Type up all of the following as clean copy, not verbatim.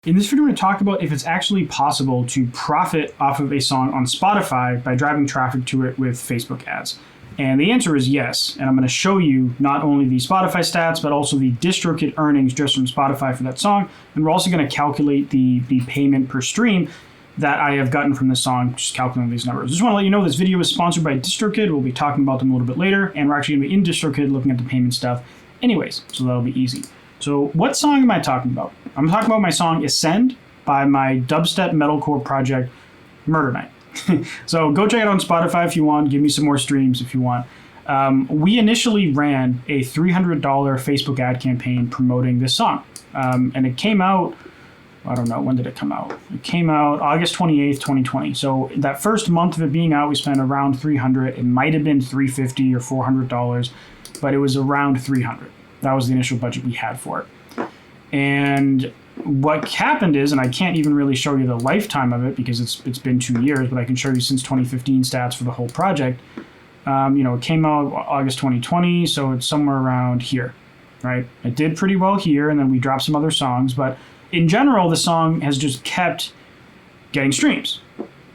In this video, we're going to talk about if it's actually possible to profit off of a song on Spotify by driving traffic to it with Facebook ads. And the answer is yes. And I'm going to show you not only the Spotify stats, but also the DistroKid earnings just from Spotify for that song. And we're also going to calculate the payment per stream that I have gotten from this song, just calculating these numbers. Just want to let you know this video is sponsored by DistroKid. We'll be talking about them a little bit later, and we're actually going to be in DistroKid looking at the payment stuff anyways, so that'll be easy. So what song am I talking about? I'm talking about my song Ascend by my dubstep metalcore project, Murder Night. So go check it out on Spotify if you want. Give me some more streams if you want. We initially ran a $300 Facebook ad campaign promoting this song. And it came out, I don't know, when did it come out? It came out August 28th, 2020. So that first month of it being out, we spent around $300. It might have been $350 or $400, but it was around $300. That was the initial budget we had for it. And what happened is, and I can't even really show you the lifetime of it because it's been 2 years, but I can show you since 2015 stats for the whole project. It came out August 2020, so it's somewhere around here, right? It did pretty well here, and then we dropped some other songs, but in general, the song has just kept getting streams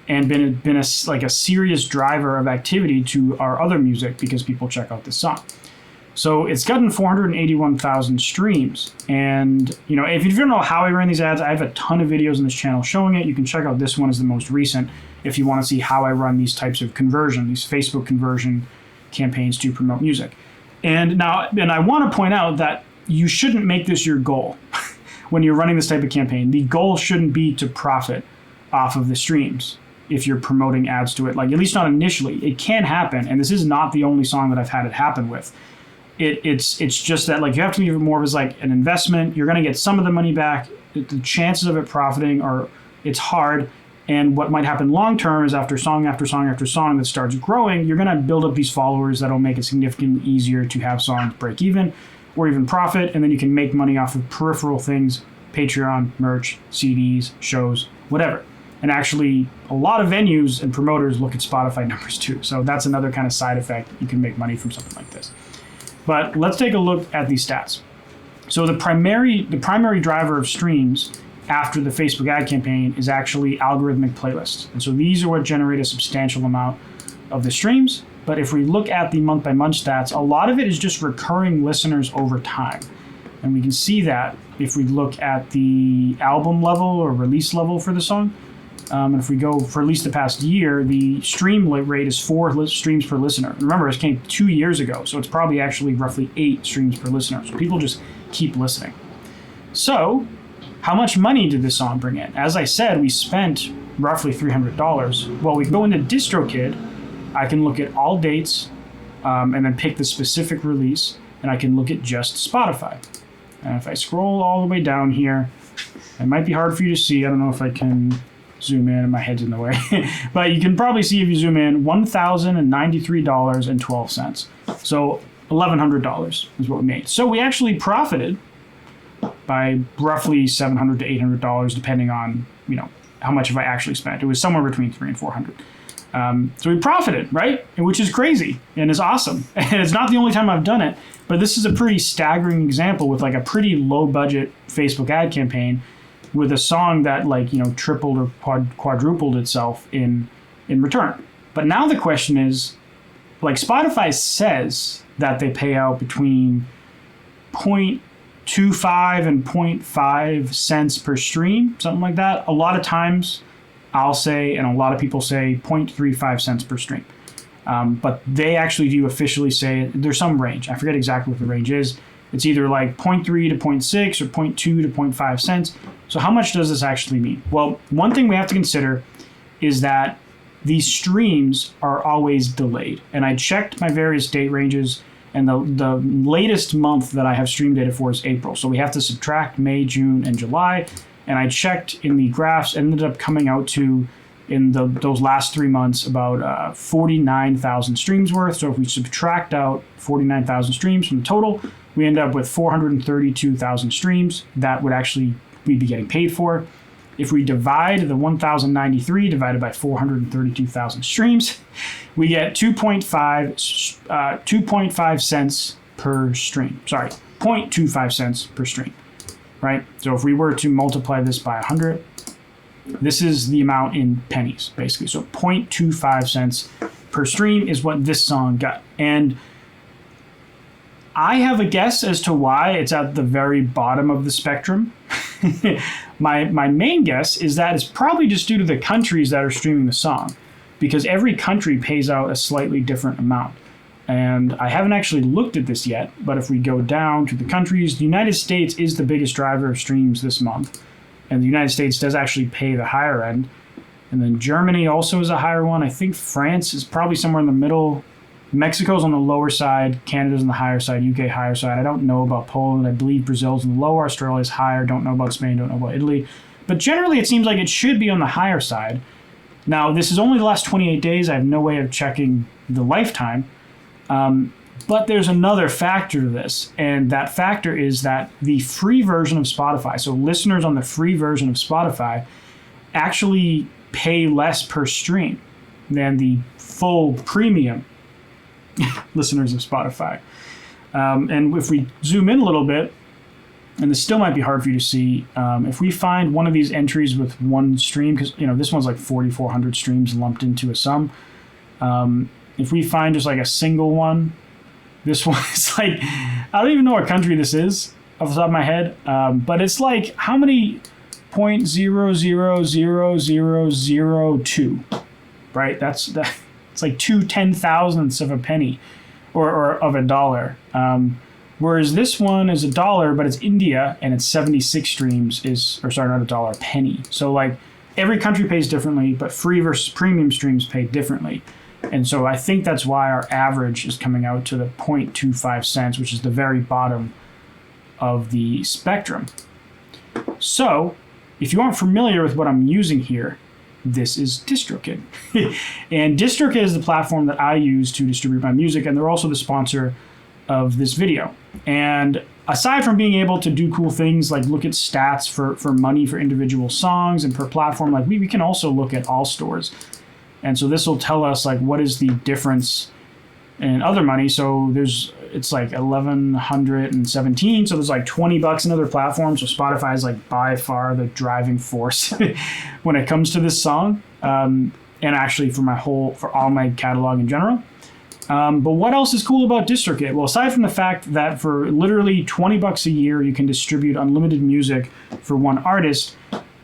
and been a serious driver of activity to our other music because people check out this song. So it's gotten 481,000 streams. And, if you don't know how I ran these ads, I have a ton of videos on this channel showing it. You can check out this one as the most recent if you want to see how I run these types of conversion, these Facebook conversion campaigns to promote music. And I want to point out that you shouldn't make this your goal when you're running this type of campaign. The goal shouldn't be to profit off of the streams if you're promoting ads to it, at least not initially. It can happen, and this is not the only song that I've had it happen with. It's just that you have to think of it more as an investment. You're going to get some of the money back. The chances of it profiting it's hard. And what might happen long term is after song after song after song that starts growing, you're going to build up these followers that'll make it significantly easier to have songs break even or even profit. And then you can make money off of peripheral things, Patreon, merch, CDs, shows, whatever. And actually, a lot of venues and promoters look at Spotify numbers too. So that's another kind of side effect. You can make money from something like this. But let's take a look at these stats. So the primary driver of streams after the Facebook ad campaign is actually algorithmic playlists. And so these are what generate a substantial amount of the streams. But if we look at the month-by-month stats, a lot of it is just recurring listeners over time. And we can see that if we look at the album level or release level for the song. And if we go for at least the past year, the stream rate is 4 streams per listener. Remember, it came 2 years ago, so it's probably actually roughly 8 streams per listener. So people just keep listening. So how much money did this song bring in? As I said, we spent roughly $300. Well, we can go into DistroKid. I can look at all dates and then pick the specific release, and I can look at just Spotify. And if I scroll all the way down here, it might be hard for you to see. I don't know if I can zoom in and my head's in the way. But you can probably see if you zoom in, $1,093.12. So $1,100 is what we made. So we actually profited by roughly $700 to $800, depending on, how much have I actually spent. It was somewhere between $300 and $400. So we profited, right? Which is crazy and is awesome. And it's not the only time I've done it, but this is a pretty staggering example with a pretty low budget Facebook ad campaign with a song that tripled or quadrupled itself in return. But now the question is, Spotify says that they pay out between 0.25 and 0.5 cents per stream, something like that. A lot of times I'll say, and a lot of people say 0.35 cents per stream. But they actually do officially say there's some range. I forget exactly what the range is. It's either 0.3 to 0.6 or 0.2 to 0.5 cents. So how much does this actually mean? Well, one thing we have to consider is that these streams are always delayed. And I checked my various date ranges, and the latest month that I have stream data for is April. So we have to subtract May, June, and July. And I checked in the graphs, ended up coming out to, in those last 3 months, about 49,000 streams worth. So if we subtract out 49,000 streams from the total, we end up with 432,000 streams that we'd be getting paid for. If we divide the 1,093 divided by 432,000 streams, we get 2.5 cents per stream. Sorry, 0.25 cents per stream, right? So if we were to multiply this by 100, this is the amount in pennies, basically. So 0.25 cents per stream is what this song got. And I have a guess as to why it's at the very bottom of the spectrum. My main guess is that it's probably just due to the countries that are streaming the song, because every country pays out a slightly different amount. And I haven't actually looked at this yet, but if we go down to the countries, the United States is the biggest driver of streams this month. And the United States does actually pay the higher end. And then Germany also is a higher one. I think France is probably somewhere in the middle. Mexico's on the lower side. Canada's on the higher side. UK higher side. I don't know about Poland. I believe Brazil's on the lower. Australia's higher. Don't know about Spain. Don't know about Italy. But generally, it seems like it should be on the higher side. Now, this is only the last 28 days. I have no way of checking the lifetime. But there's another factor to this, and that factor is that the free version of Spotify, so listeners on the free version of Spotify, actually pay less per stream than the full premium listeners of Spotify. And if we zoom in a little bit, and this still might be hard for you to see, if we find one of these entries with one stream, because this one's like 4,400 streams lumped into a sum. If we find just like a single one, this one is like, I don't even know what country this is off the top of my head, but it's like how many 0.000002, right? It's like 2/10,000ths of a penny or of a dollar. Whereas this one is $1, but it's India and it's 76 streams not a dollar, a penny. So like every country pays differently, but free versus premium streams pay differently. And so I think that's why our average is coming out to the 0.25 cents, which is the very bottom of the spectrum. So if you aren't familiar with what I'm using here, this is DistroKid. And DistroKid is the platform that I use to distribute my music, and they're also the sponsor of this video. And aside from being able to do cool things like look at stats for money for individual songs and per platform, like we can also look at all stores. And so this will tell us like what is the difference in other money. So it's like 1,117. So there's like $20 in other platforms. So Spotify is like by far the driving force when it comes to this song. And actually for all my catalog in general. But what else is cool about DistroKid? Well, aside from the fact that for literally $20 a year, you can distribute unlimited music for one artist,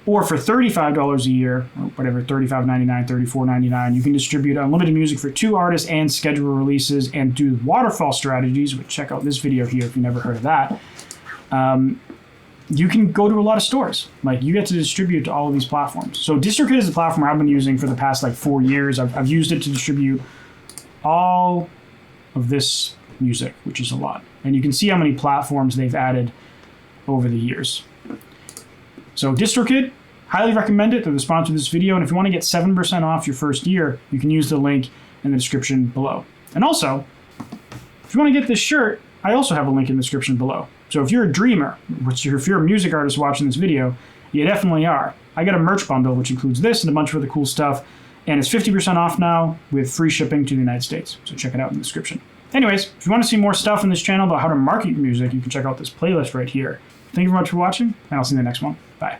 or for $35 a year, or whatever, $35.99, $34.99, you can distribute unlimited music for 2 artists and schedule releases and do waterfall strategies, which check out this video here if you've never heard of that. You can go to a lot of stores. Like you get to distribute to all of these platforms. So DistroKid is the platform I've been using for the past like 4 years. I've used it to distribute all of this music, which is a lot. And you can see how many platforms they've added over the years. So DistroKid, highly recommend it. They're the sponsor of this video. And if you want to get 7% off your first year, you can use the link in the description below. And also, if you want to get this shirt, I also have a link in the description below. So if you're a dreamer, if you're a music artist watching this video, you definitely are. I got a merch bundle, which includes this and a bunch of other cool stuff. And it's 50% off now with free shipping to the United States. So check it out in the description. Anyways, if you want to see more stuff in this channel about how to market your music, you can check out this playlist right here. Thank you very much for watching, and I'll see you in the next one. Bye.